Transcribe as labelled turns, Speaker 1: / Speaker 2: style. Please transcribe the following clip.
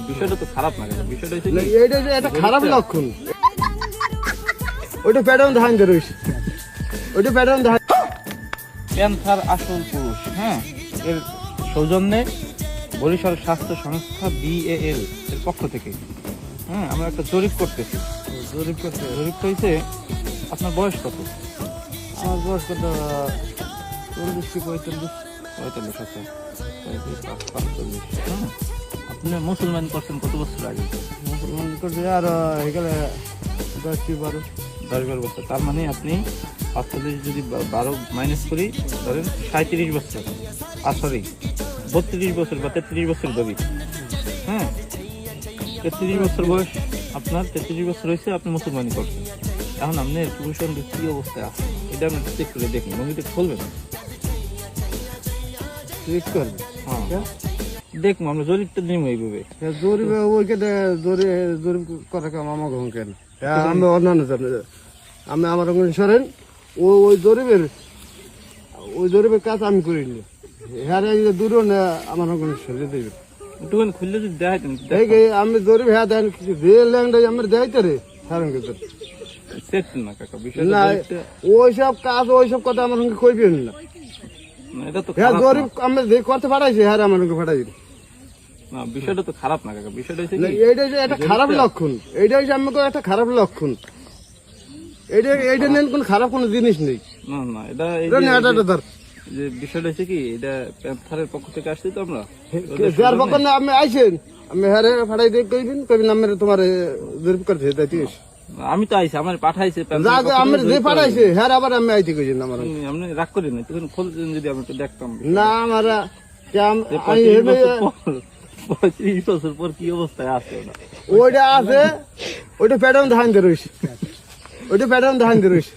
Speaker 1: বিষয়টা তো খারাপ না, বিষয়টা
Speaker 2: এটা খারাপ লক্ষণ। ওইটা প্যাটার্ন ধান রয়েছে, ওইটা প্যাটার্ন ধান।
Speaker 1: প্যান্থার আসল পুরুষ, হ্যাঁ, এর সৌজন্যে বরিশাল স্বাস্থ্য সংস্থা BAL এর পক্ষ থেকে আমরা একটা জরিপ করতেছি। জরিপ হয়েছে। আপনার বয়স কত?
Speaker 2: আমার বয়স কত? 40 কি 45।
Speaker 1: 45 আছে। 45, হ্যাঁ। আপনি মুসলমান করছেন কত বছর আগে?
Speaker 2: মুসলমান করছে আর এখানে
Speaker 1: 10-12 বছর। তার মানে আপনি 48 যদি 12 মাইনাস করি, ধরেন 37 বছর, সরি 32 বছর বা 33 বছর ধরি, হ্যাঁ। 33 বছর বয়স আপনার, 33 বছর হয়েছে, আপনি মুসলমানি করছেন। এখন আপনার পুরুষের কি অবস্থায় আছে এটা আপনি চেক করে দেখুন। লঙ্গিটা খুলবেন,
Speaker 2: চেক করবে।
Speaker 1: হ্যাঁ, দেখুন আমরা জরিপটা নিব এইভাবে।
Speaker 2: জরিপে ওইকে জরিপ করা কাম আমার ঘুম কেন? আমি অন্যান্য আমি আমার সরেন ওই জরিপের কাজ আমি করিনি। হ্যাঁ দূর না আমার সরিয়ে দেবে
Speaker 1: একটুখানি খুললে যদি দেখাইতেন।
Speaker 2: আমি জরিপ হ্যাঁ দেন কিছু রেল ল্যাংটাই আমার দেখাইতে রে সারণ কিন্তু
Speaker 1: সেট না কাকা,
Speaker 2: না
Speaker 1: বিষয়টা
Speaker 2: ওইসব কাজ ওইসব কথা আমার সঙ্গে কইবেন না।
Speaker 1: এটা তো
Speaker 2: হ্যাঁ
Speaker 1: খারাপ
Speaker 2: জরিপ
Speaker 1: না।
Speaker 2: আমরা যে করতে পাঠাইছি হ্যাঁ আমার সঙ্গে পাঠাই
Speaker 1: না, বিষয়টা তো খারাপ না কাকা, বিষয়টা হচ্ছে কি,
Speaker 2: এইটা যে একটা খারাপ লক্ষণ। এইটাই যে আমাকে একটা খারাপ লক্ষণ। এইটা নেন কোন খারাপ কোনো জিনিস নেই।
Speaker 1: না না, এটা যে বিষয়টা হচ্ছে কি, এটা প্যান্থারের পক্ষ থেকে আসছি তো আমরা।
Speaker 2: যার পক্ষ না আপনি আইসেন, আমি হ্যাঁ পাঠাই দিয়ে কইবেন আমি তোমার জরিপ করতে যাইতিস।
Speaker 1: আমি তো আইছি, আমার পাঠাইছে
Speaker 2: আমি যে পাঠাইছে হ্যাঁ আবার আমি আইতে কইছেন আমার।
Speaker 1: আপনি রাগ করেন না, তখন খুলতেন যদি আমি একটু দেখতাম।
Speaker 2: না আমার
Speaker 1: 35 বছর পর কি অবস্থায় আছে
Speaker 2: ওইটা আছে, ওইটা প্যাটার্ন ধান রয়েছে, ওইটা প্যাটার্ন ধান রয়েছে।